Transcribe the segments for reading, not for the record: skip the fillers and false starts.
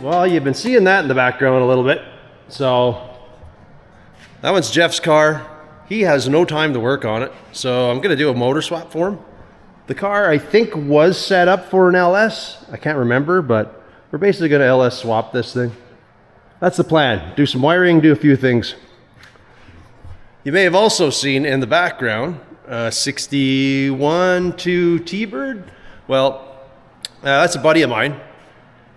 Well, you've been seeing that in the background a little bit. So that one's Jeff's car. He has no time to work on it, so I'm gonna do a motor swap for him. The car, I think, was set up for an LS. I can't remember, but we're basically gonna LS swap this thing. That's the plan. Do some wiring, do a few things. You may have also seen in the background 61 to T-Bird. Well, that's a buddy of mine.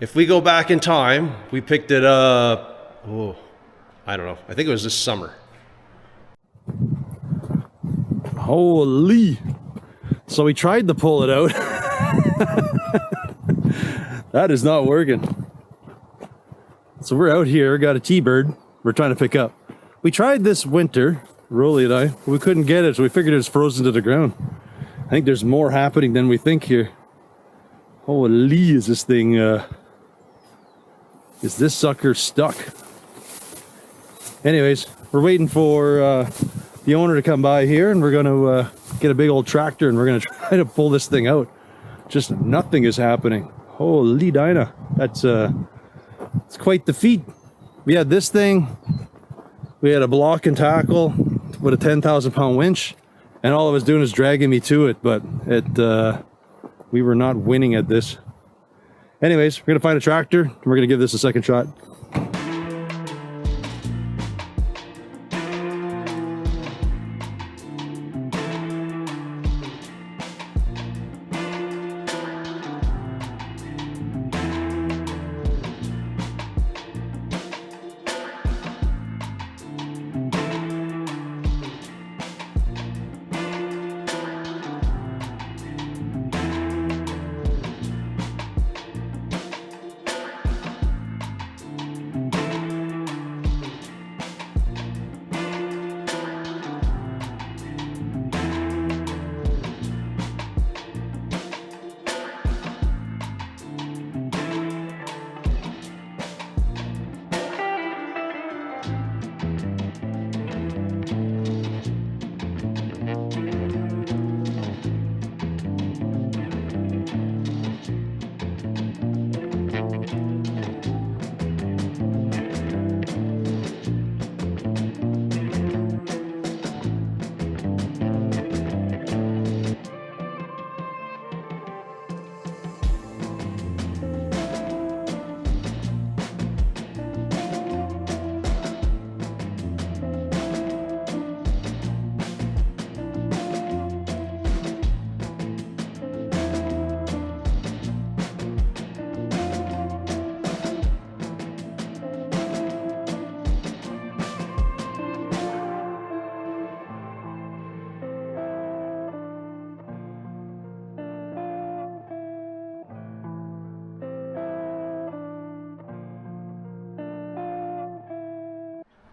If we go back in time, we picked it up, I don't know. I think it was this summer. Holy. So we tried to pull it out. That is not working. So we're out here, got a T-Bird we're trying to pick up. We tried this winter, Rolly and I, but we couldn't get it, so we figured it was frozen to the ground. I think there's more happening than we think here. Holy, is this thing, is this sucker stuck? Anyways, we're waiting for the owner to come by here, and we're going to get a big old tractor, and we're going to try to pull this thing out. Just nothing is happening. Holy Dinah, that's it's quite the feat. We had this thing, we had a block and tackle with a 10,000 pound winch, and all it was doing is dragging me to it, but we were not winning at this. Anyways, we're gonna find a tractor, and we're gonna give this a second shot.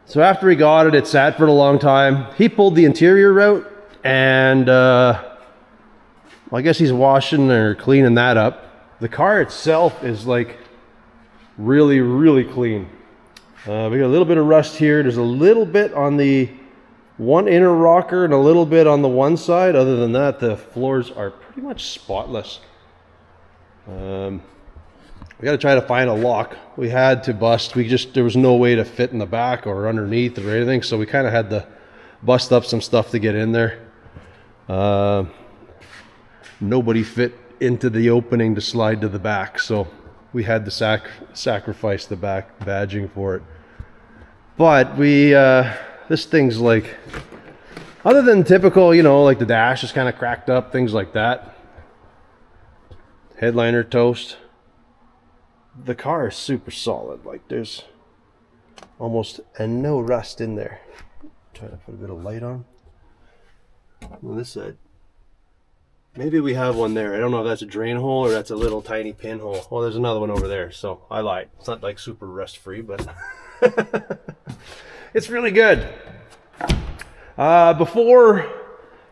So after he got it, it sat for a long time. He pulled the interior out, and well, I guess he's washing or cleaning that up. The car itself is like really, really clean. We got a little bit of rust here. There's a little bit on the one inner rocker and a little bit on the one side. Other than that, the floors are pretty much spotless. We got to try to find a lock. We had to bust. There was no way to fit in the back or underneath or anything, so we kind of had to bust up some stuff to get in there. Nobody fit into the opening to slide to the back, so we had to sacrifice the back badging for it. But this thing's like, other than typical, you know, like the dash is kind of cracked up, things like that. Headliner toast. The car is super solid. Like there's almost no rust in there. Try to put a bit of light on this side. Maybe we have one there. I don't know if that's a drain hole or that's a little tiny pinhole. Oh, there's another one over there. So I lied. It's not like super rust free, but it's really good. Before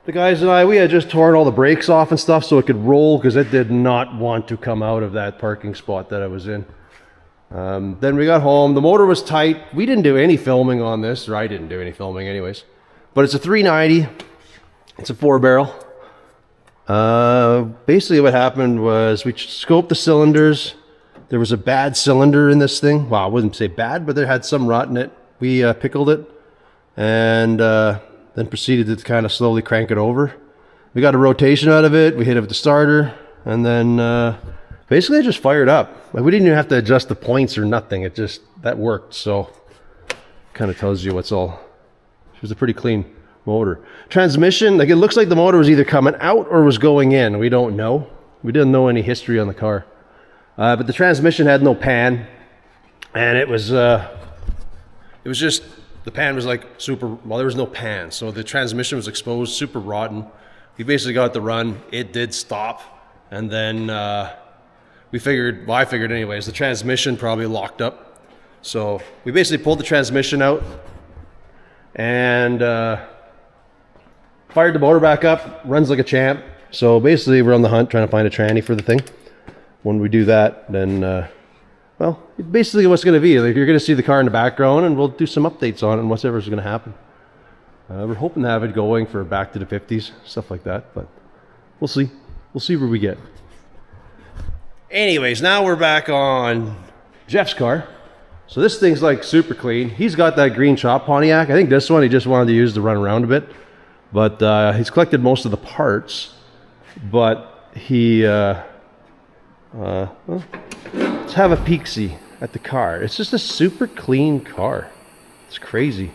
the guys and I, we had just torn all the brakes off and stuff so it could roll, because it did not want to come out of that parking spot that I was in. Then we got home. The motor was tight. We didn't do any filming on this, or I didn't do any filming anyways. But it's a 390. It's a 4-barrel. Basically what happened was we scoped the cylinders. There was a bad cylinder in this thing. Well, I wouldn't say bad, but there had some rot in it. We pickled it and then proceeded to kind of slowly crank it over. We got a rotation out of it. We hit it with the starter, and then basically it just fired up. Like, we didn't even have to adjust the points or nothing. It just, that worked. So kind of tells you what's all. It was a pretty clean motor. Transmission, like, it looks like the motor was either coming out or was going in. We don't know. We didn't know any history on the car. But the transmission had no pan, and it was just, the pan was like super, well, there was no pan, so the transmission was exposed, super rotten. We basically got the run. It did stop, and then we figured, well, I figured anyways, the transmission probably locked up. So we basically pulled the transmission out and fired the motor back up, runs like a champ. So basically we're on the hunt trying to find a tranny for the thing. When we do that, then, well, basically what's going to be, like, you're going to see the car in the background, and we'll do some updates on it and whatever's going to happen. We're hoping to have it going for back to the 50s, stuff like that, but we'll see. We'll see where we get. Anyways, now we're back on Jeff's car. So this thing's like super clean. He's got that green chop Pontiac. I think this one he just wanted to use to run around a bit, but he's collected most of the parts, but he... well, let's have a peek-see at the car. It's just a super clean car. It's crazy.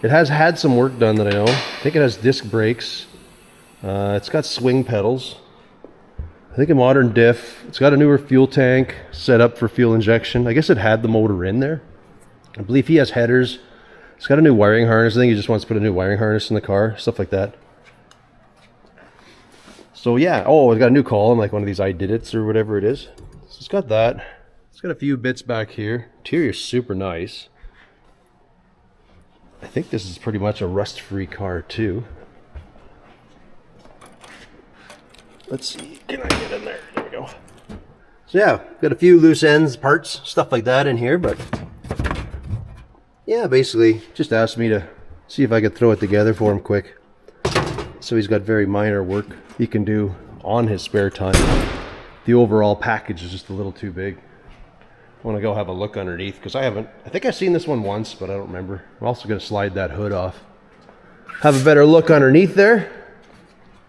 It has had some work done that I know. I think it has disc brakes. It's got swing pedals. I think a modern diff. It's got a newer fuel tank set up for fuel injection. I guess it had the motor in there. I believe he has headers. It's got a new wiring harness. I think he just wants to put a new wiring harness in the car. Stuff like that. So yeah, oh, it's got a new column, like one of these I Did It's or whatever it is. So it's got that. It's got a few bits back here. Interior's super nice. I think this is pretty much a rust-free car too. Let's see, can I get in there? There we go. So yeah, got a few loose ends, parts, stuff like that in here, but yeah, basically just asked me to see if I could throw it together for him quick. So he's got very minor work he can do on his spare time. The overall package is just a little too big. I want to go have a look underneath because I think I've seen this one once, but I don't remember. I'm also going to slide that hood off. Have a better look underneath there.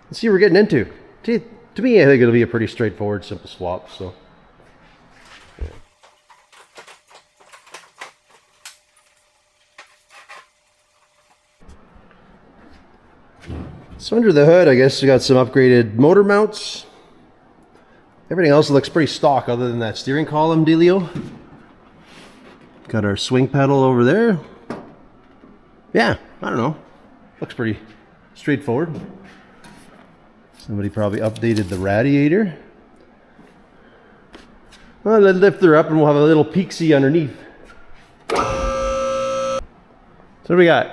Let's see what we're getting into. To me, I think it'll be a pretty straightforward, simple swap. So. Yeah. So under the hood, I guess we got some upgraded motor mounts. Everything else looks pretty stock other than that steering column dealio. Got our swing pedal over there. Yeah, I don't know. Looks pretty straightforward. Somebody probably updated the radiator. Well, let's lift her up and we'll have a little peek-see underneath. So what do we got?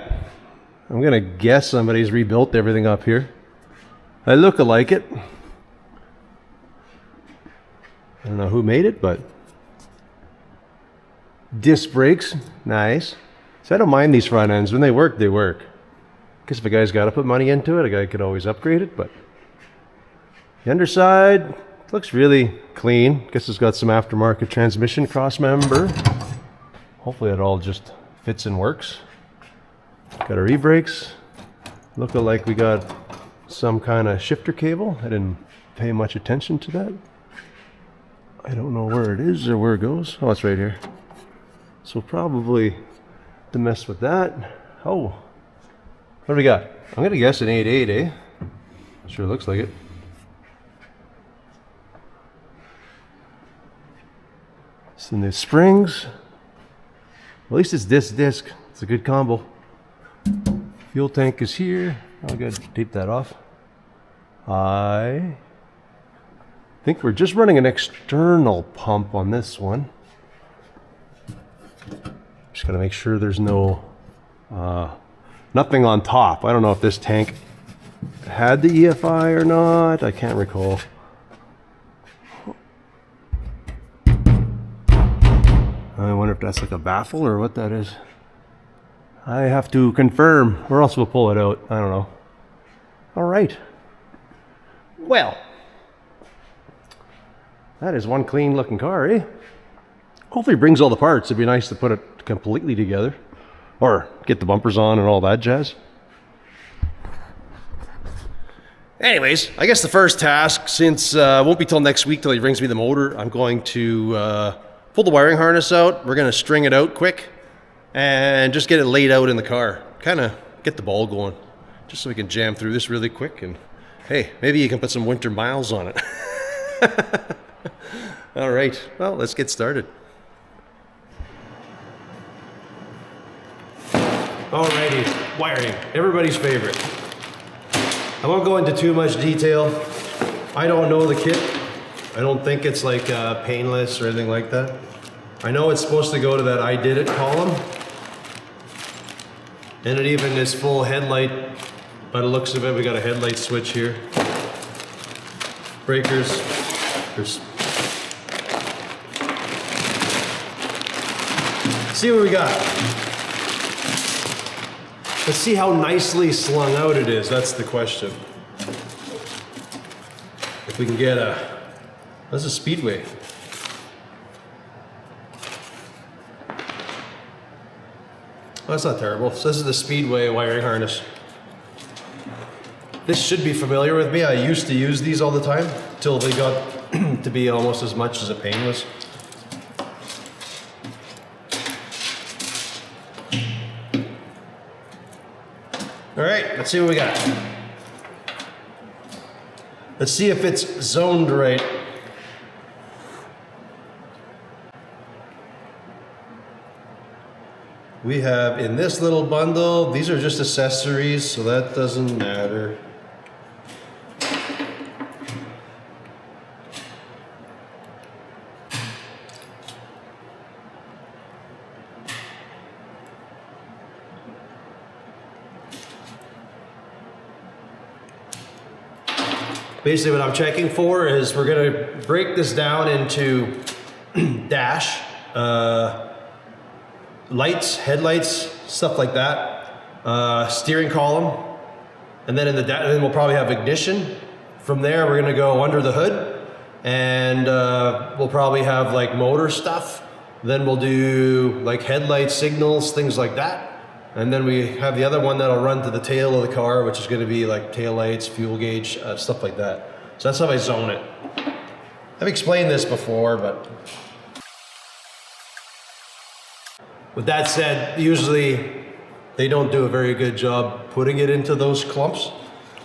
I'm gonna guess somebody's rebuilt everything up here. I look alike it. I don't know who made it, but disc brakes, nice. So I don't mind these front ends. When they work, they work. Guess if a guy's got to put money into it, a guy could always upgrade it. But the underside looks really clean. Guess it's got some aftermarket transmission cross member. Hopefully it all just fits and works. Got our e-brakes. Looking like we got some kind of shifter cable. I didn't pay much attention to that. I don't know where it is or where it goes. Oh, it's right here. So probably to mess with that. Oh, what do we got? I'm gonna guess an 8.8, eh? Sure looks like it. So the springs. At least it's this disc. It's a good combo. Fuel tank is here. I'll go tape that off. I think we're just running an external pump on this one. Just gotta make sure there's no nothing on top. I don't know if this tank had the EFI or not. I can't recall. I wonder if that's like a baffle or what that is. I have to confirm, or else we'll pull it out. I don't know. All right. Well, That is one clean looking car, eh? Hopefully it brings all the parts. It'd be nice to put it completely together. Or get the bumpers on and all that jazz. Anyways, I guess the first task, since it won't be till next week till he brings me the motor, I'm going to pull the wiring harness out. We're going to string it out quick and just get it laid out in the car. Kind of get the ball going, just so we can jam through this really quick. And hey, maybe you can put some winter miles on it. All right, well, let's get started. Alrighty, wiring, everybody's favorite. I won't go into too much detail. I don't know the kit. I don't think it's like painless or anything like that. I know it's supposed to go to that I did it column. And it even is full headlight. By the looks of it, we got a headlight switch here. Breakers. There's... See what we got. Let's see how nicely slung out it is. That's the question. If we can get a... That's a Speedway. Oh, that's not terrible. So this is the Speedway wiring harness. This should be familiar with me. I used to use these all the time till they got to be almost as much as a pain was. All right, let's see what we got. Let's see if it's zoned right. We have in this little bundle, these are just accessories, so that doesn't matter. Basically what I'm checking for is we're gonna break this down into dash, lights, headlights, stuff like that, steering column, and then then we'll probably have ignition. From there we're gonna go under the hood, and we'll probably have like motor stuff. Then we'll do like headlight signals, things like that. And then we have the other one that'll run to the tail of the car, which is going to be like tail lights, fuel gauge, stuff like that. So that's how I zone it. I've explained this before, but with that said, usually they don't do a very good job putting it into those clumps.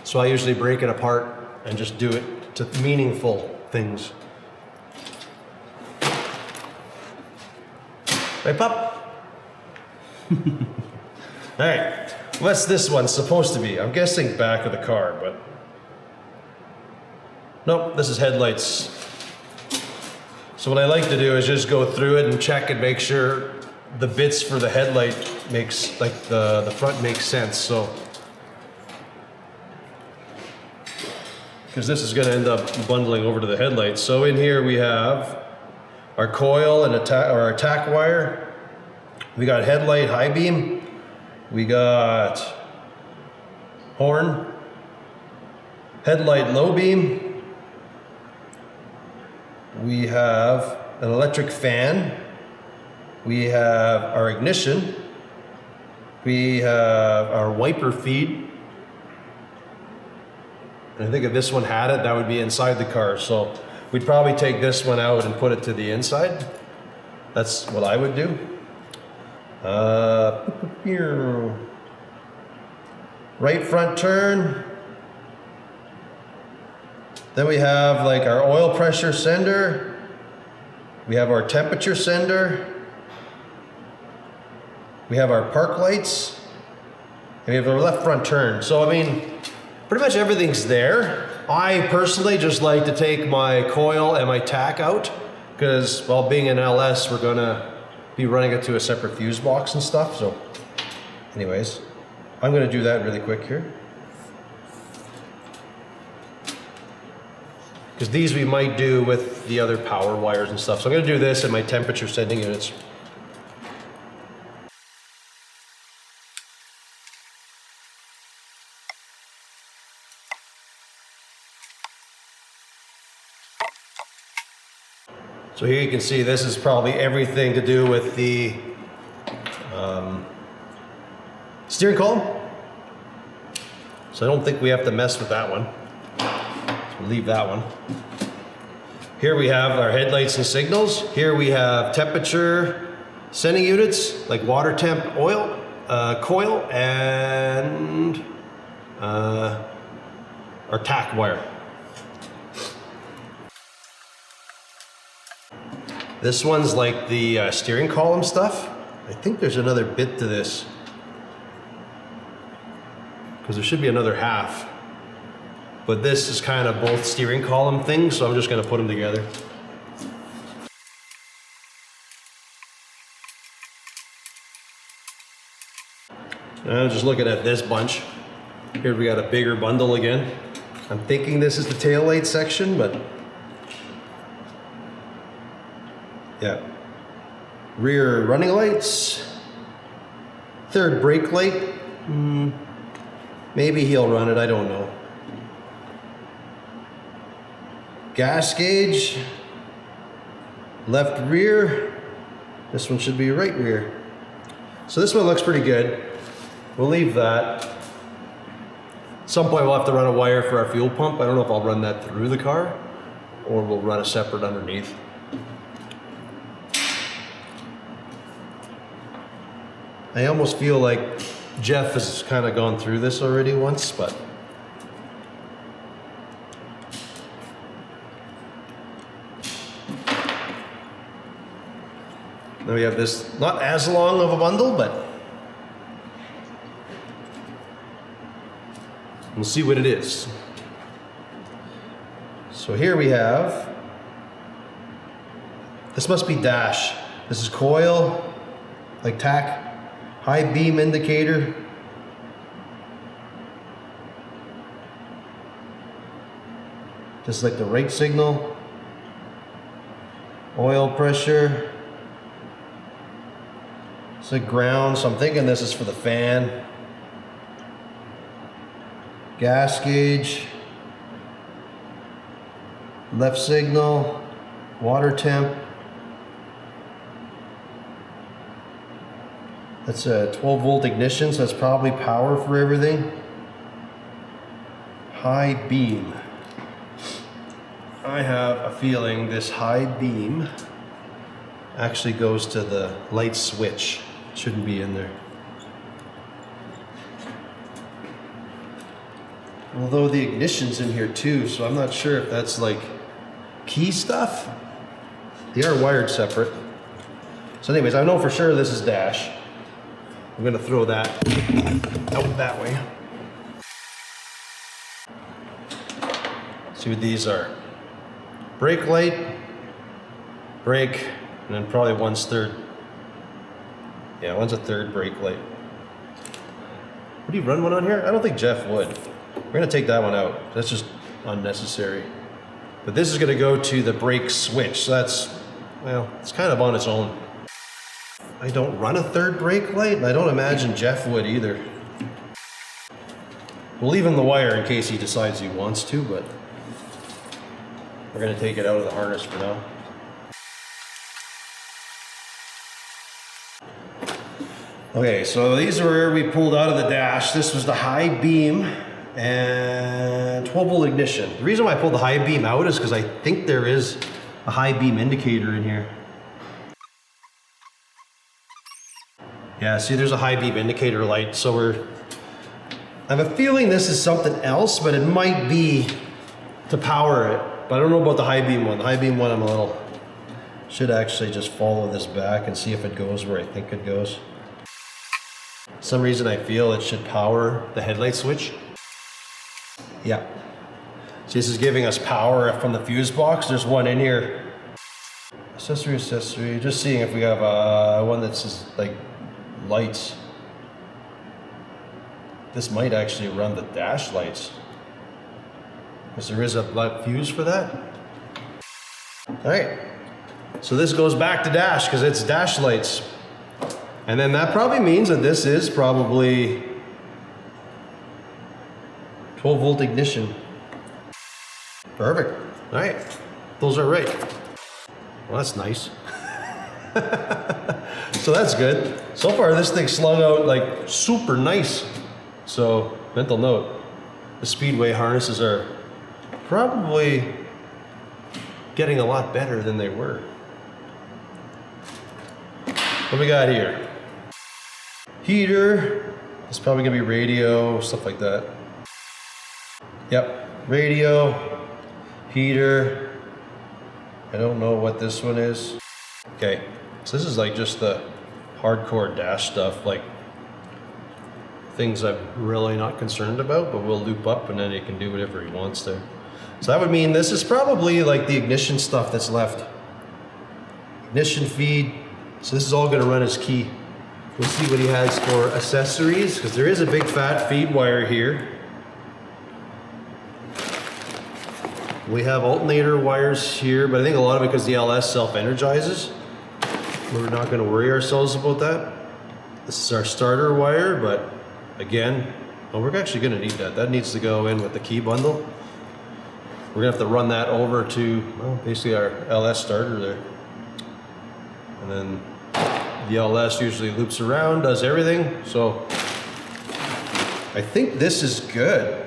So I usually break it apart and just do it to meaningful things. Right, pup? All right, what's this one supposed to be? I'm guessing back of the car, but nope, this is headlights. So what I like to do is just go through it and check and make sure the bits for the headlight makes, like the front makes sense. So, because this is going to end up bundling over to the headlights. So in here we have our coil and our attack wire. We got headlight high beam. We got horn, headlight low beam. We have an electric fan. We have our ignition. We have our wiper feed. And I think if this one had it, that would be inside the car. So we'd probably take this one out and put it to the inside. That's what I would do. Right front turn. Then we have like our oil pressure sender. We have our temperature sender. We have our park lights. And we have our left front turn. So I mean, pretty much everything's there. I personally just like to take my coil and my tack out because, well, being an LS, we're gonna be running it to a separate fuse box and stuff. So anyways, I'm gonna do that really quick here. Because these we might do with the other power wires and stuff. So I'm gonna do this in my temperature sending units. So here you can see this is probably everything to do with the steering column. So I don't think we have to mess with that one. So we'll leave that one. Here we have our headlights and signals. Here we have temperature sending units, like water temp oil, coil, and our tack wire. This one's like the steering column stuff. I think there's another bit to this, because there should be another half. But this is kind of both steering column things, so I'm just going to put them together. And just looking at this bunch. Here we got a bigger bundle again. I'm thinking this is the taillight section, but yeah. Rear running lights. Third brake light. Maybe he'll run it, I don't know. Gas gauge. Left rear. This one should be right rear. So this one looks pretty good. We'll leave that. At some point we'll have to run a wire for our fuel pump. I don't know if I'll run that through the car or we'll run a separate underneath. I almost feel like Jeff has kind of gone through this already once, but then we have this, not as long of a bundle, but we'll see what it is. So here we have, this must be dash. This is coil, like tack. High beam indicator. Just like the right signal. Oil pressure. It's like ground, so I'm thinking this is for the fan. Gas gauge. Left signal. Water temp. That's a 12 volt ignition, so that's probably power for everything. High beam. I have a feeling this high beam actually goes to the light switch. Shouldn't be in there. Although the ignition's in here too, so I'm not sure if that's like key stuff. They are wired separate. So anyways, I know for sure this is dash. I'm gonna throw that out that way. See what these are. Brake light, brake, and then probably one's third. Yeah, one's a third brake light. Would you run one on here? I don't think Jeff would. We're gonna take that one out. That's just unnecessary. But this is gonna go to the brake switch. So that's, well, it's kind of on its own. I don't run a third brake light, and I don't imagine Jeff would either. We'll leave him the wire in case he decides he wants to, but we're gonna take it out of the harness for now. Okay, so these are where we pulled out of the dash. This was the high beam and 12 volt ignition. The reason why I pulled the high beam out is because I think there is a high beam indicator in here. Yeah, see there's a high beam indicator light, so I have a feeling this is something else, but it might be to power it. But I don't know about the high beam one. The high beam one I'm a little, should actually just follow this back and see if it goes where I think it goes. For some reason I feel it should power the headlight switch. Yeah. See, this is giving us power from the fuse box. There's one in here. Accessory, just seeing if we have one that's just like lights. This might actually run the dash lights, because there is a black fuse for that. All right, so this goes back to dash because it's dash lights, and then that probably means that this is probably 12 volt ignition. Perfect. All right, those are right. Well, that's nice. So that's good. So far, this thing slung out like super nice. So, mental note, the Speedway harnesses are probably getting a lot better than they were. What we got here? Heater. It's probably gonna be radio, stuff like that. Yep, radio, heater. I don't know what this one is. Okay, so this is like just the hardcore dash stuff, like things I'm really not concerned about, but we'll loop up and then he can do whatever he wants there. So that would mean this is probably like the ignition stuff that's left. Ignition feed. So this is all gonna run as key. We'll see what he has for accessories, because there is a big fat feed wire here. We have alternator wires here, but I think a lot of it because the LS self-energizes. We're not going to worry ourselves about that. This is our starter wire, but again, well, we're actually going to need that. That needs to go in with the key bundle. We're going to have to run that over to, well, basically our LS starter there. And then the LS usually loops around, does everything. So I think this is good.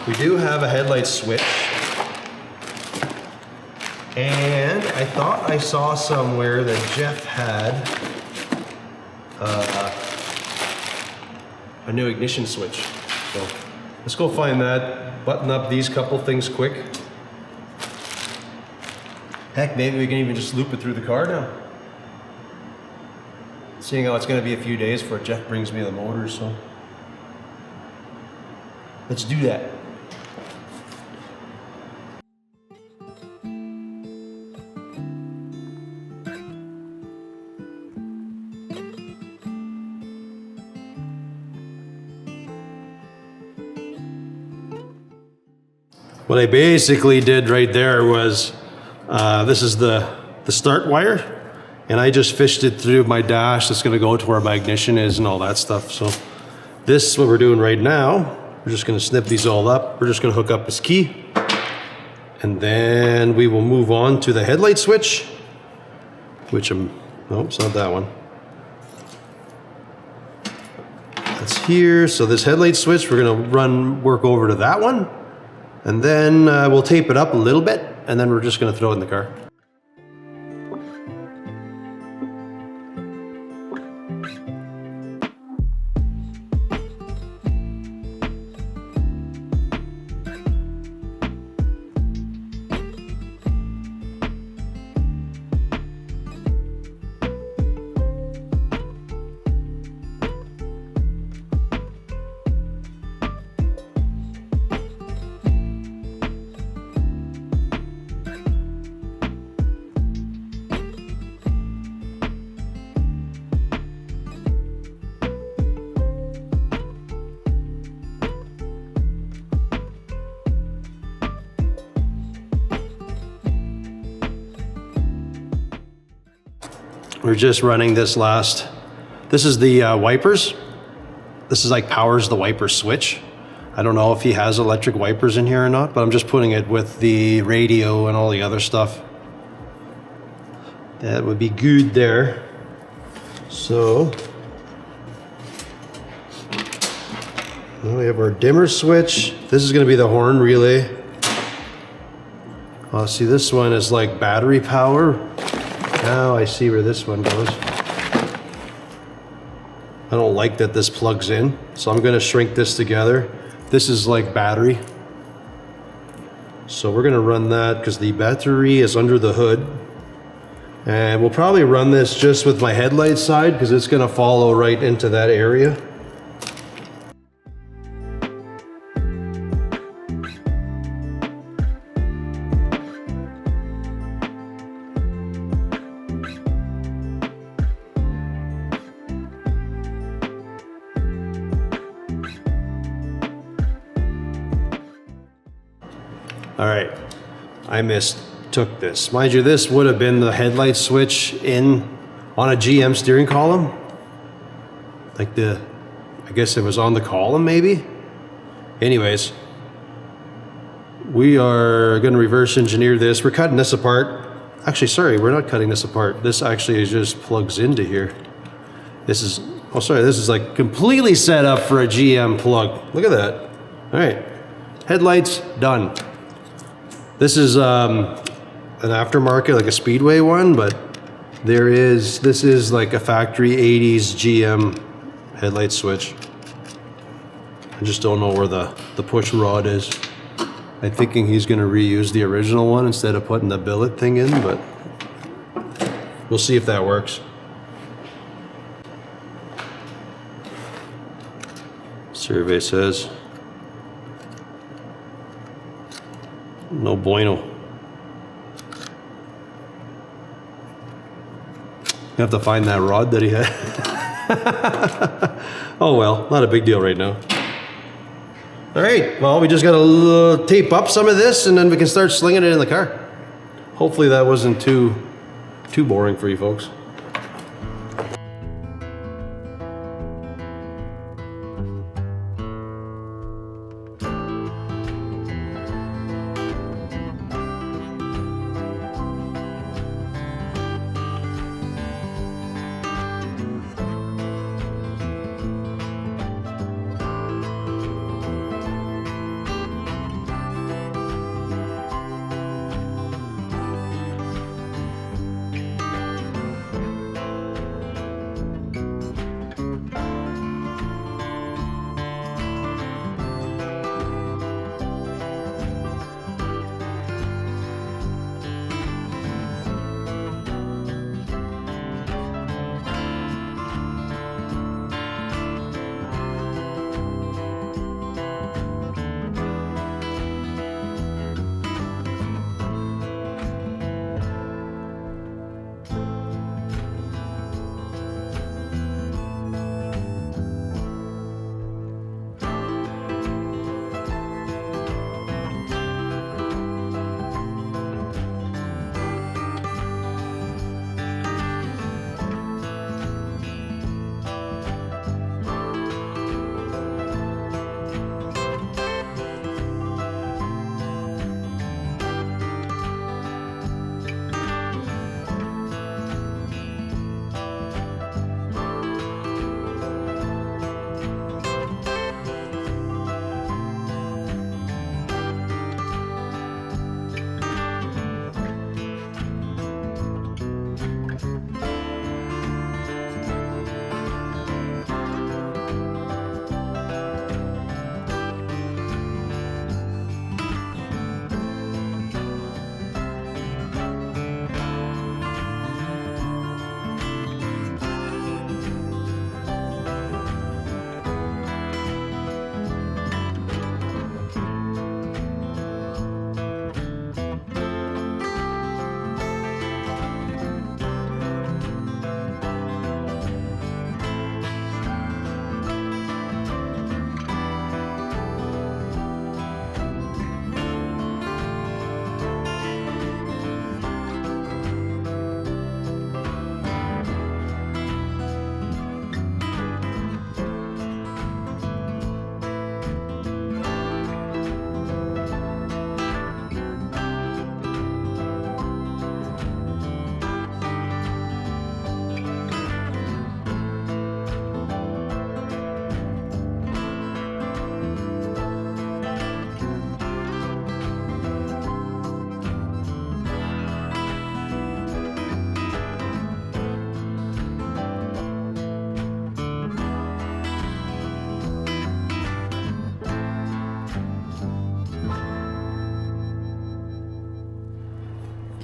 We do have a headlight switch. And I thought I saw somewhere that Jeff had a new ignition switch. So let's go find that, button up these couple things quick. Heck, maybe we can even just loop it through the car now. Seeing how it's gonna be a few days before Jeff brings me the motor, so. Let's do that. What I basically did right there was, this is the start wire, and I just fished it through my dash that's gonna go to where my ignition is and all that stuff. So this is what we're doing right now. We're just gonna snip these all up. We're just gonna hook up this key, and then we will move on to the headlight switch, which no, it's not that one. That's here. So this headlight switch, we're gonna work over to that one. And then we'll tape it up a little bit, and then we're just gonna throw it in the car. We're just running this last. This is the wipers. This is like powers the wiper switch. I don't know if he has electric wipers in here or not, but I'm just putting it with the radio and all the other stuff. That would be good there. So now we have our dimmer switch. This is going to be the horn relay. Oh, see, this one is like battery power. Now I see where this one goes. I don't like that this plugs in, so I'm going to shrink this together. This is like battery. So we're going to run that because the battery is under the hood. And we'll probably run this just with my headlight side because it's going to follow right into that area. All right, I mistook this. Mind you, this would have been the headlight switch on a GM steering column. Like I guess it was on the column maybe. Anyways, We are going to reverse engineer this. We're cutting this apart. Actually, sorry, we're not cutting this apart. This actually just plugs into here. This is, oh sorry, this is like completely set up for a GM plug. Look at that. All right, headlights, done. This is an aftermarket, like a Speedway one, but this is like a factory 80s GM headlight switch. I just don't know where the push rod is. I'm thinking he's going to reuse the original one instead of putting the billet thing in, but we'll see if that works. Survey says no bueno. You have to find that rod that he had. Oh well, not a big deal right now. All right, well, we just got to tape up some of this and then we can start slinging it in the car. Hopefully that wasn't too boring for you folks.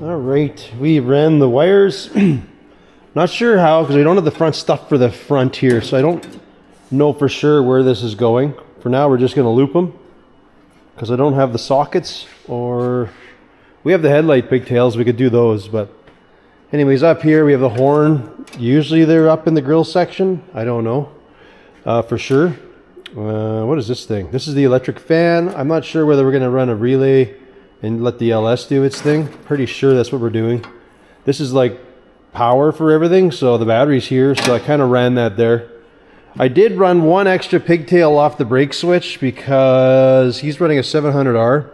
All right, we ran the wires. Not sure how, because we don't have the front stuff for the front here, so I don't know for sure where this is going. For now, we're just going to loop them, because I don't have the sockets, or we have the headlight pigtails, we could do those, but anyways, up here we have the horn. Usually they're up in the grill section. I don't know for sure. What is this thing? This is the electric fan. I'm not sure whether we're going to run a relay and let the LS do its thing. Pretty sure that's what we're doing. This is like power for everything, so the battery's here, so I kind of ran that there. I did run one extra pigtail off the brake switch because he's running a 700R,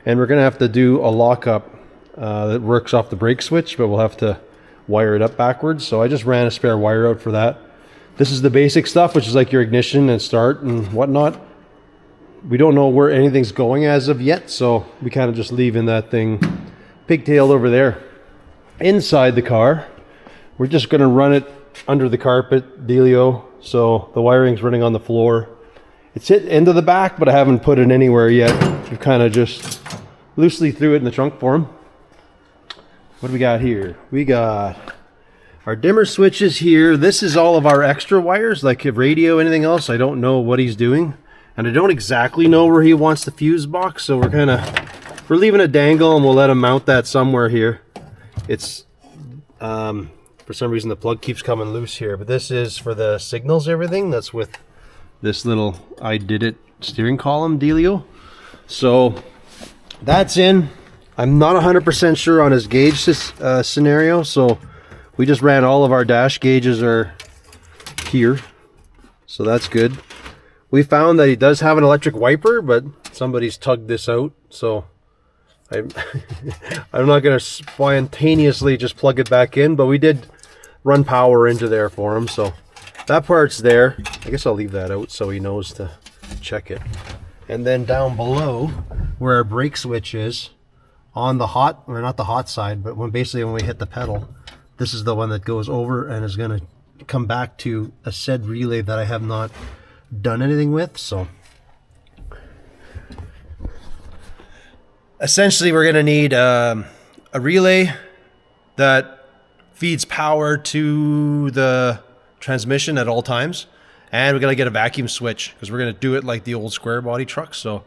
And we're gonna have to do a lockup that works off the brake switch, but we'll have to wire it up backwards. So I just ran a spare wire out for that. This is the basic stuff, which is like your ignition and start and whatnot. We don't know where anything's going as of yet, so we kind of just leaving that thing pigtailed over there. Inside the car, we're just gonna run it under the carpet dealio, so the wiring's running on the floor. It's hit into the back, but I haven't put it anywhere yet. We kind of just loosely threw it in the trunk for him. What do we got here? We got our dimmer switches here. This is all of our extra wires, like radio, anything else. I don't know what he's doing. And I don't exactly know where he wants the fuse box, so we're leaving a dangle and we'll let him mount that somewhere here. It's, for some reason the plug keeps coming loose here, but this is for the signals, everything. That's with this little I did it steering column dealio. So that's in. I'm not 100% sure on his gauge scenario, so we just ran all of our dash gauges are here, so that's good. We found that he does have an electric wiper, but somebody's tugged this out, so I'm not going to spontaneously just plug it back in, but we did run power into there for him, so that part's there. I guess I'll leave that out so he knows to check it. And then down below, where our brake switch is, on the hot, or not the hot side, but when we hit the pedal, this is the one that goes over and is going to come back to a said relay that I have not done anything with. So essentially we're going to need a relay that feeds power to the transmission at all times, and we're going to get a vacuum switch because we're going to do it like the old square body trucks. So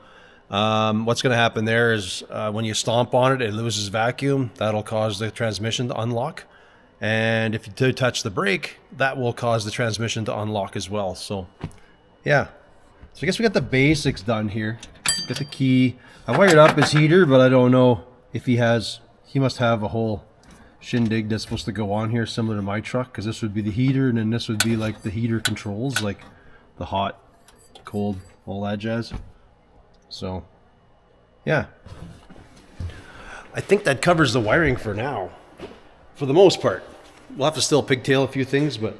what's going to happen there is when you stomp on it, it loses vacuum. That'll cause the transmission to unlock, and if you do touch the brake, that will cause the transmission to unlock as well. So yeah, so I guess we got the basics done here. Got the key. I wired up his heater, but I don't know if he must have a whole shindig that's supposed to go on here similar to my truck, because this would be the heater and then this would be like the heater controls, like the hot, cold, all that jazz. So yeah, I think that covers the wiring for now, for the most part. We'll have to still pigtail a few things, but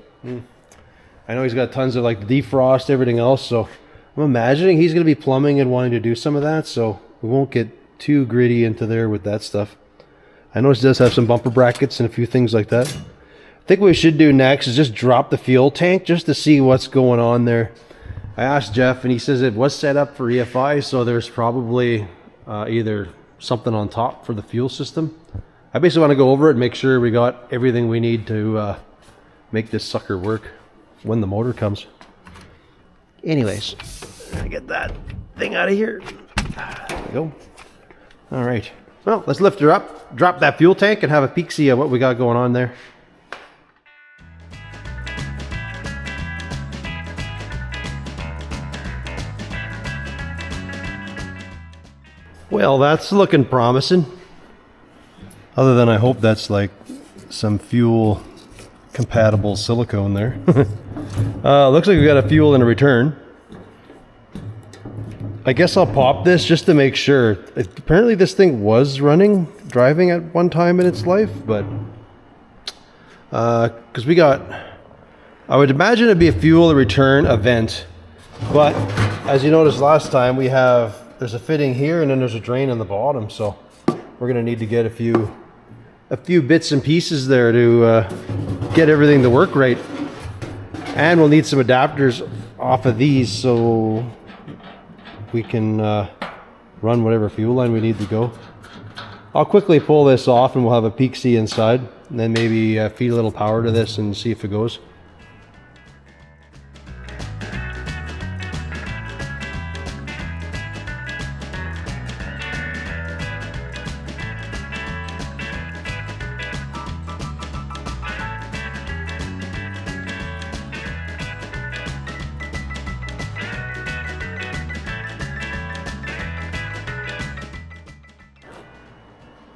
I know he's got tons of like defrost, everything else, so I'm imagining he's going to be plumbing and wanting to do some of that, so we won't get too gritty into there with that stuff. I know he does have some bumper brackets and a few things like that. I think what we should do next is just drop the fuel tank just to see what's going on there. I asked Jeff and he says it was set up for EFI, so there's probably either something on top for the fuel system. I basically want to go over it and make sure we got everything we need to make this sucker work when the motor comes. Anyways, get that thing out of here. There we go. All right. Well, let's lift her up, drop that fuel tank, and have a peek-see at what we got going on there. Well, that's looking promising. Other than I hope that's like some fuel compatible silicone there. Looks like we got a fuel and a return. I guess I'll pop this just to make sure. Apparently this thing was driving at one time in its life, but because I would imagine it'd be a fuel return event, but as you noticed last time, there's a fitting here and then there's a drain on the bottom, so we're gonna need to get a few bits and pieces there to get everything to work right, and we'll need some adapters off of these so we can run whatever fuel line we need to go. I'll quickly pull this off and we'll have a peek-see inside, and then maybe feed a little power to this and see if it goes.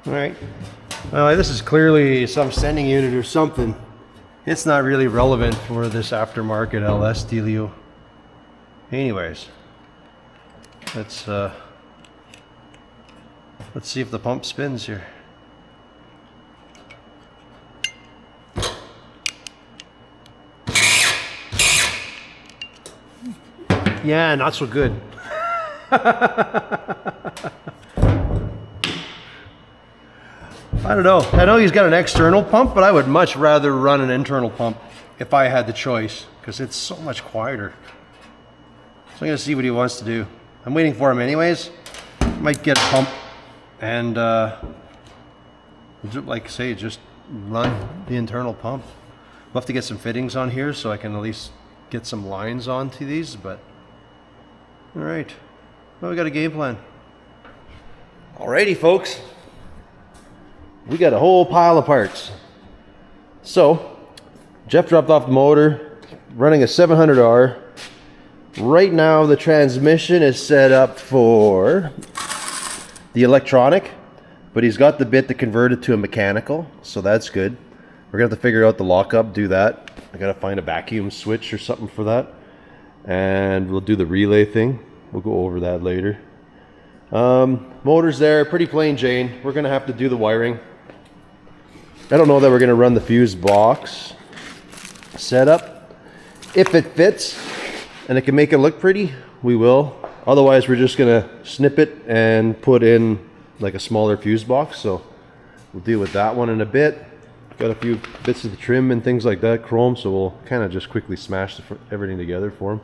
All right, well, this is clearly some sending unit or something. It's not really relevant for this aftermarket LS dealio. Anyways, let's Let's see if the pump spins here. Yeah, not so good. I don't know. I know he's got an external pump, but I would much rather run an internal pump if I had the choice, because it's so much quieter. So I'm gonna see what he wants to do. I'm waiting for him anyways. Might get a pump and like I say, just run the internal pump. We'll have to get some fittings on here so I can at least get some lines onto these, but all right. Well, we got a game plan. Alrighty, folks. We got a whole pile of parts. So, Jeff dropped off the motor, running a 700R. Right now, the transmission is set up for the electronic, but he's got the bit to convert it to a mechanical, so that's good. We're gonna have to figure out the lockup, do that. I gotta find a vacuum switch or something for that. And we'll do the relay thing. We'll go over that later. Motor's there, pretty plain Jane. We're gonna have to do the wiring. I don't know that we're gonna run the fuse box setup. If it fits and it can make it look pretty, we will. Otherwise, we're just gonna snip it and put in like a smaller fuse box. So we'll deal with that one in a bit. Got a few bits of the trim and things like that, chrome, so we'll kind of just quickly smash everything together for him.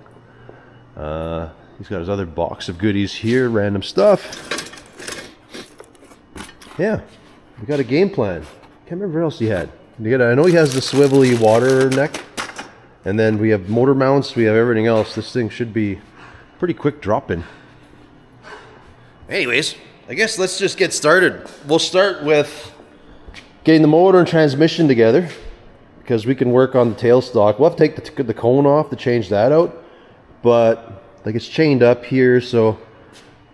He's got his other box of goodies here, random stuff. Yeah, we got a game plan. Can't remember what else he had. I know he has the swivelly water neck, and then we have motor mounts, we have everything else. This thing should be pretty quick drop-in. Anyways, I guess let's just get started. We'll start with getting the motor and transmission together, because we can work on the tailstock. We'll have to take the cone off to change that out, but like it's chained up here, so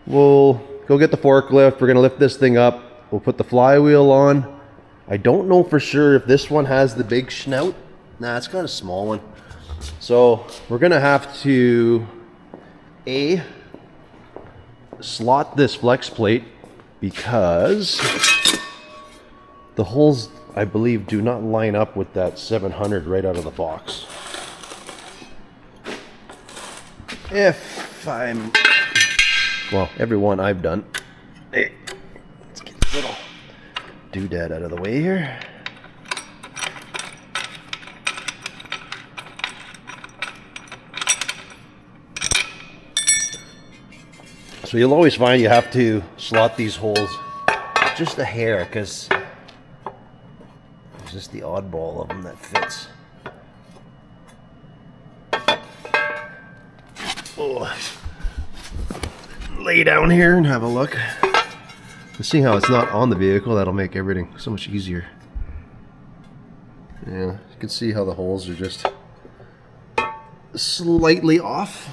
we'll go get the forklift. We're gonna lift this thing up. We'll put the flywheel on. I don't know for sure if this one has the big snout. Nah, it's got a small one. So we're gonna have to slot this flex plate, because the holes, I believe, do not line up with that 700 right out of the box. Well, every one I've done. Hey, let's get this little doodad out of the way here. So you'll always find you have to slot these holes just a hair, because there's just the oddball of them that fits. Oh. Lay down here and have a look. To see how it's not on the vehicle, that'll make everything so much easier. Yeah, you can see how the holes are just slightly off.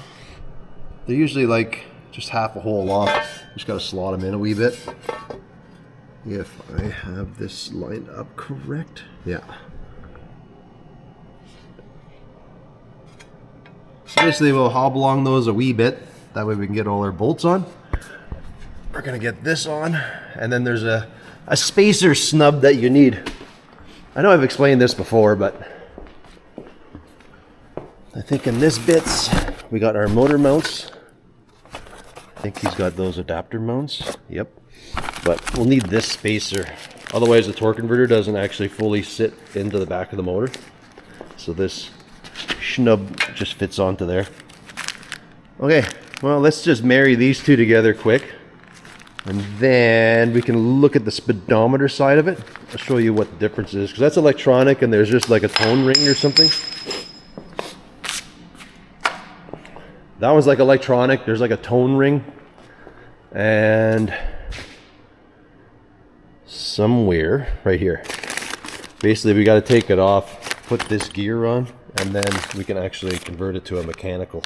They're usually like just half a hole off. Just gotta slot them in a wee bit. If I have this lined up correct. Yeah. So basically we'll hobble along those a wee bit. That way we can get all our bolts on. We're gonna get this on, and then there's a spacer snub that you need. I know I've explained this before, but I think in this bits, we got our motor mounts. I think he's got those adapter mounts. Yep. But we'll need this spacer. Otherwise the torque converter doesn't actually fully sit into the back of the motor. So this snub just fits onto there. Okay, well, let's just marry these two together quick. And then we can look at the speedometer side of it. I'll show you what the difference is, because that's electronic and there's just like a tone ring or something. That one's like electronic, there's like a tone ring. And somewhere right here. Basically we got to take it off, put this gear on, and then we can actually convert it to a mechanical.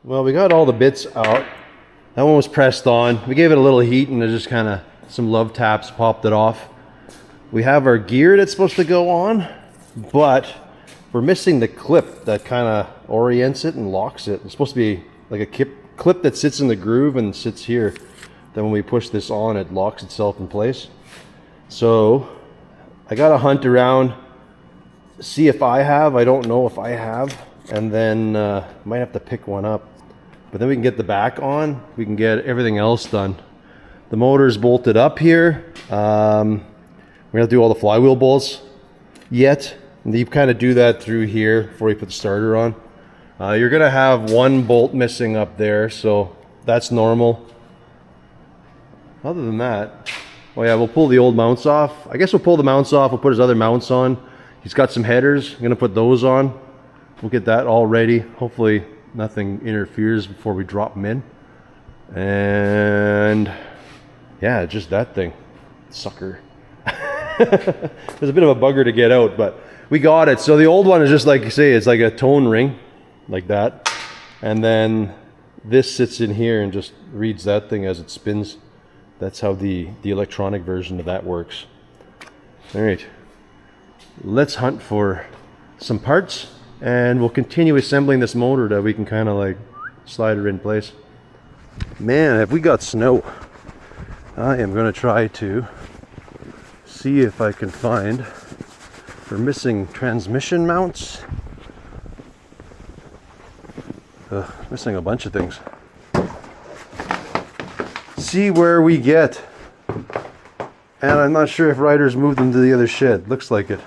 Well, we got all the bits out. That one was pressed on. We gave it a little heat and it just kind of, some love taps popped it off. We have our gear that's supposed to go on, but we're missing the clip that kind of orients it and locks it. It's supposed to be like a clip that sits in the groove and sits here. Then when we push this on, it locks itself in place. So I got to hunt around, see if I don't know if I have, and then might have to pick one up. But then we can get the back on, we can get everything else done. The motor's bolted up here. We're gonna do all the flywheel bolts yet. And you kind of do that through here before you put the starter on. You're gonna have one bolt missing up there, so that's normal. Other than that, oh yeah, we'll pull the old mounts off. I guess we'll pull the mounts off, we'll put his other mounts on. He's got some headers, I'm gonna put those on. We'll get that all ready. Hopefully nothing interferes before we drop them in. And yeah, just that thing, sucker. There's a bit of a bugger to get out, but we got it. So the old one is just like you say, it's like a tone ring, like that. And then this sits in here and just reads that thing as it spins. That's how the electronic version of that works. All right, let's hunt for some parts and we'll continue assembling this motor that we can kind of like slide it in place. Man, have we got snow. I am going to try to see if I can find, we're missing transmission mounts. Missing a bunch of things. See where we get. And I'm not sure if Ryder's moved them to the other shed. Looks like it.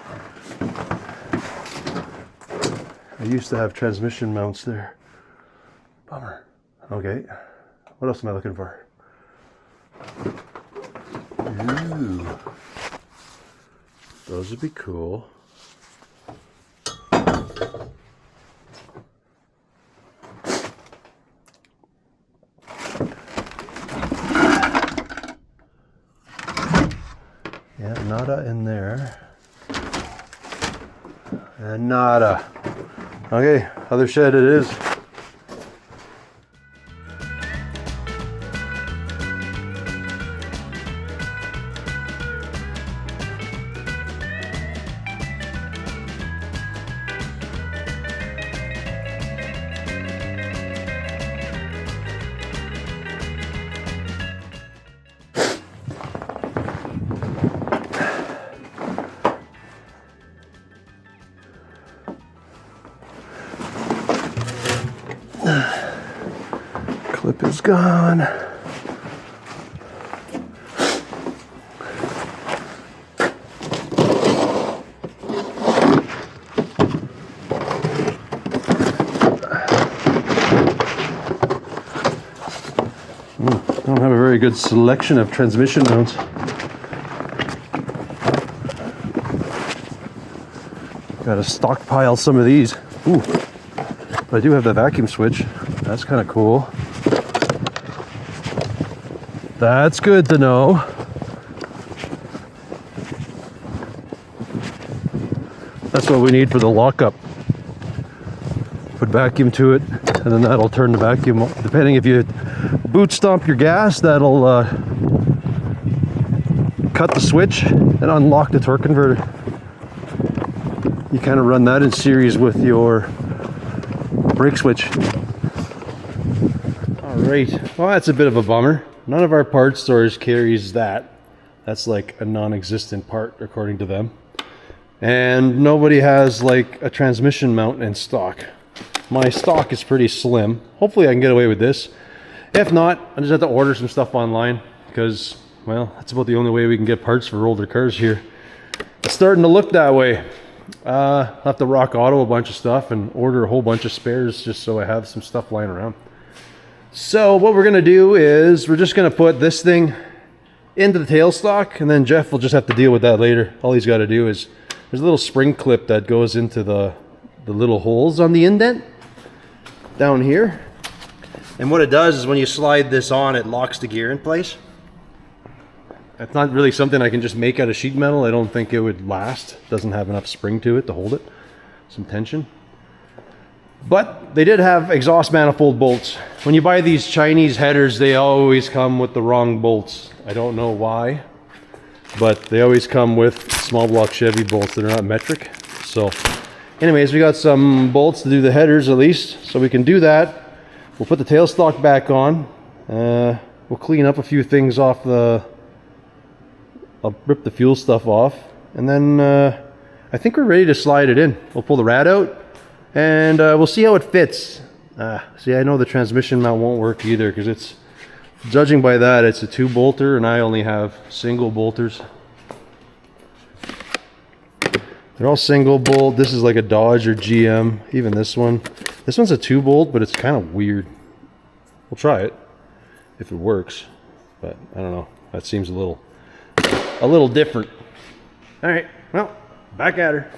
I used to have transmission mounts there. Bummer. Okay. What else am I looking for? Ooh. Those would be cool. Yeah, Noda in there. And Noda. Okay, other shed it is. Clip is gone. I don't have a very good selection of transmission mounts. Got to stockpile some of these. Ooh, but I do have the vacuum switch. That's kind of cool. That's good to know. That's what we need for the lockup. Put vacuum to it, and then that'll turn the vacuum. Depending if you boot stomp your gas, that'll cut the switch and unlock the torque converter. You kind of run that in series with your brake switch. All right, well, that's a bit of a bummer. None of our parts stores carries that. That's like a non-existent part according to them. And nobody has like a transmission mount in stock. My stock is pretty slim. Hopefully I can get away with this. If not, I just have to order some stuff online because, well, that's about the only way we can get parts for older cars here. It's starting to look that way. I'll have to rock auto a bunch of stuff and order a whole bunch of spares just so I have some stuff lying around. So what we're gonna do is we're just gonna put this thing into the tailstock, and then Jeff will just have to deal with that later. All he's got to do is, there's a little spring clip that goes into the little holes on the indent down here. And what it does is when you slide this on, it locks the gear in place. It's not really something I can just make out of sheet metal. I don't think it would last. It doesn't have enough spring to it to hold it. Some tension. But they did have exhaust manifold bolts. When you buy these Chinese headers, they always come with the wrong bolts. I don't know why, but they always come with small block Chevy bolts that are not metric. So anyways, we got some bolts to do the headers at least, so we can do that. We'll put the tailstock back on. We'll clean up a few things off the... I'll rip the fuel stuff off, and then I think we're ready to slide it in. We'll pull the rad out, and we'll see how it fits. See, I know the transmission mount won't work either, because it's, judging by that, it's a 2-bolter, and I only have single bolters. They're all single bolt. This is like a Dodge or GM. Even this one. This one's a 2-bolt, but it's kind of weird. We'll try it if it works, but I don't know. That seems a little different. All right, well, back at her.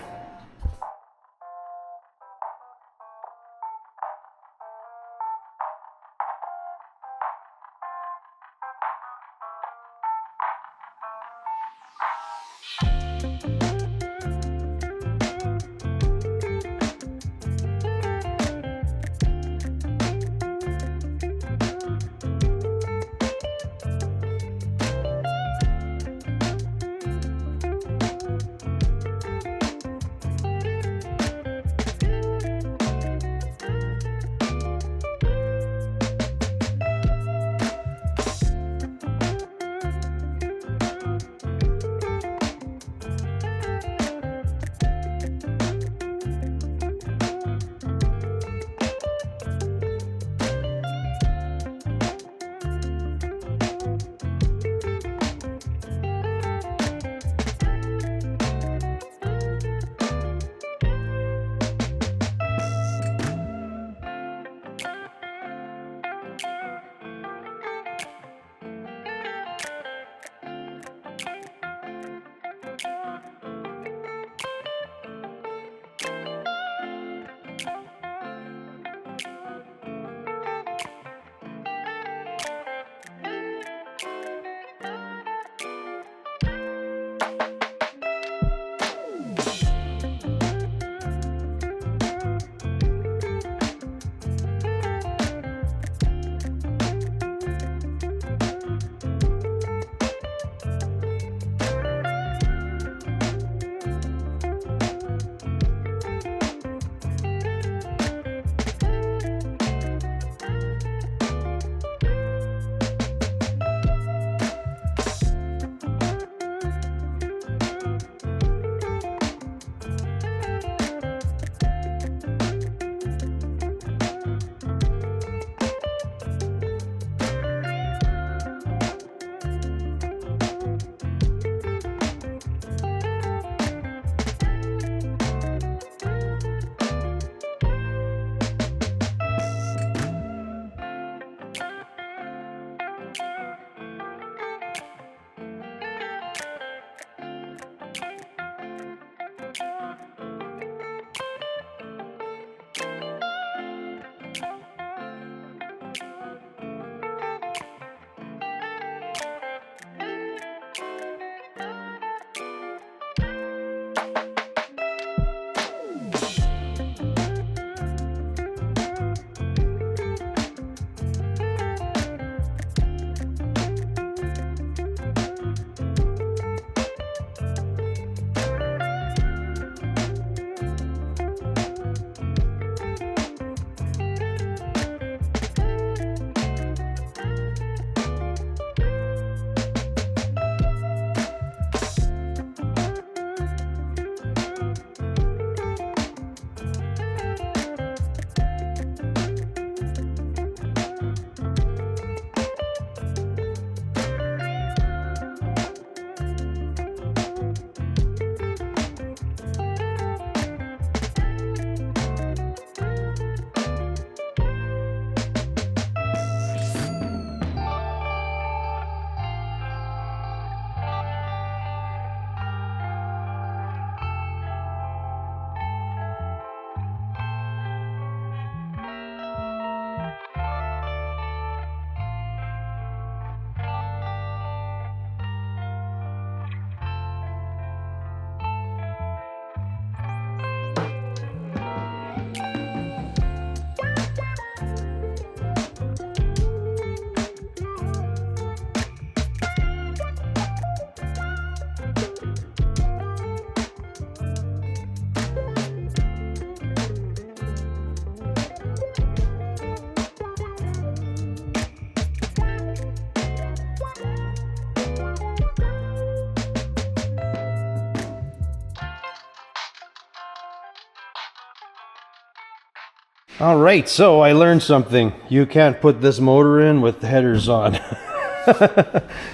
All right, so I learned something. You can't put this motor in with the headers on.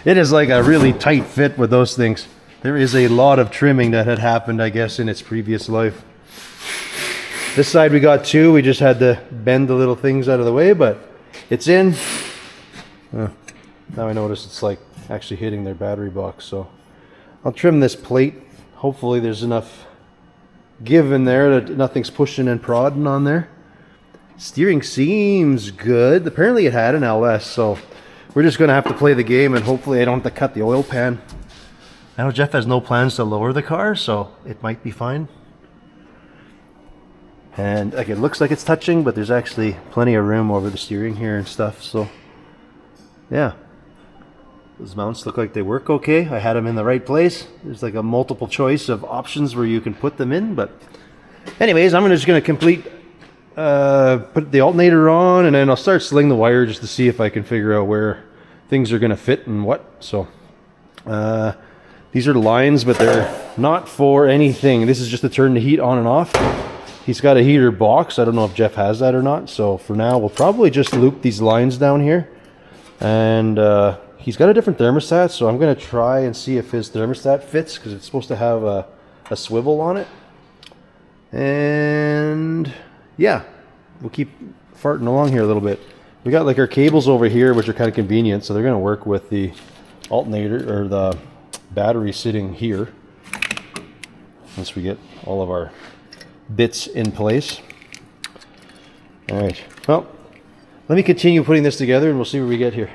It is like a really tight fit with those things. There is a lot of trimming that had happened, I guess, in its previous life. This side we got two. We just had to bend the little things out of the way, but it's in. Now I notice it's like actually hitting their battery box, so I'll trim this plate. Hopefully there's enough give in there that nothing's pushing and prodding on there. Steering seems good. Apparently it had an LS, so we're just gonna have to play the game, and hopefully I don't have to cut the oil pan. I know Jeff has no plans to lower the car, so it might be fine. And like, it looks like it's touching, but there's actually plenty of room over the steering here and stuff, so yeah. Those mounts look like they work okay. I had them in the right place. There's like a multiple choice of options where you can put them in, but anyways, I'm just gonna put the alternator on, and then I'll start slinging the wire just to see if I can figure out where things are gonna fit and what. So these are the lines, but they're not for anything. This is just to turn the heat on and off. He's got a heater box. I don't know if Jeff has that or not, so for now we'll probably just loop these lines down here. And he's got a different thermostat, so I'm gonna try and see if his thermostat fits, because it's supposed to have a swivel on it. And yeah, we'll keep farting along here a little bit. We got like our cables over here, which are kind of convenient, so they're gonna work with the alternator or the battery sitting here once we get all of our bits in place. All right, well, let me continue putting this together and we'll see where we get here.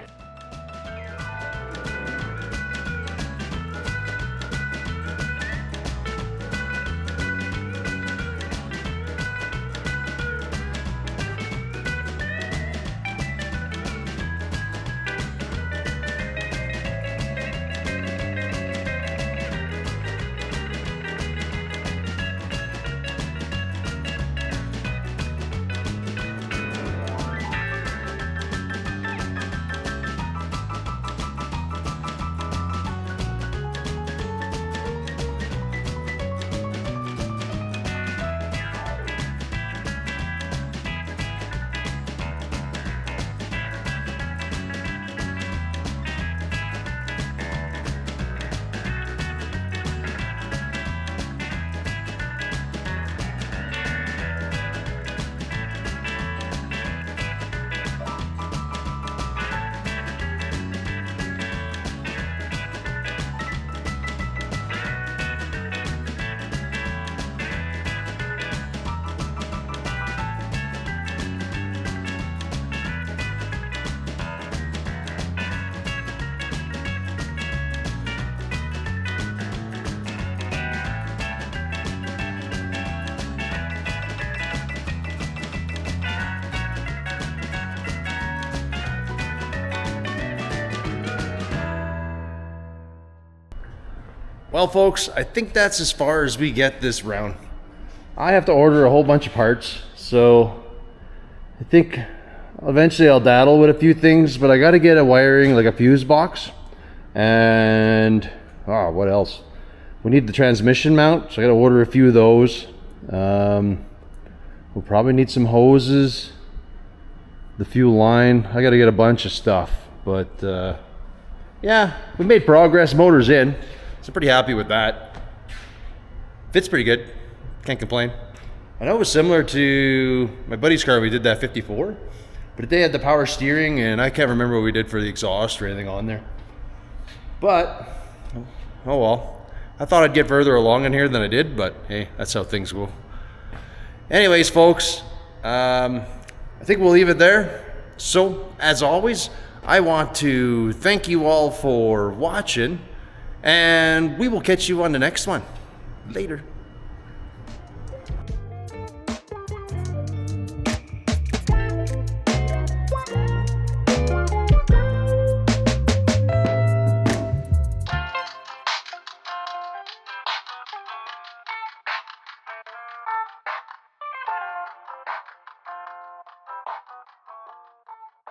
Well, folks, I think that's as far as we get this round. I have to order a whole bunch of parts, so I think eventually I'll daddle with a few things, but I got to get a wiring, like a fuse box, and what else? We need the transmission mount, so I got to order a few of those. We'll probably need some hoses, the fuel line. I got to get a bunch of stuff, but yeah, we made progress. Motor's in. So pretty happy with that. Fits pretty good. Can't complain. I know it was similar to my buddy's car. We did that 54, but they had the power steering, and I can't remember what we did for the exhaust or anything on there. But oh well. I thought I'd get further along in here than I did, but hey, that's how things go. Anyways, folks, I think we'll leave it there. So as always, I want to thank you all for watching, and we will catch you on the next one. Later.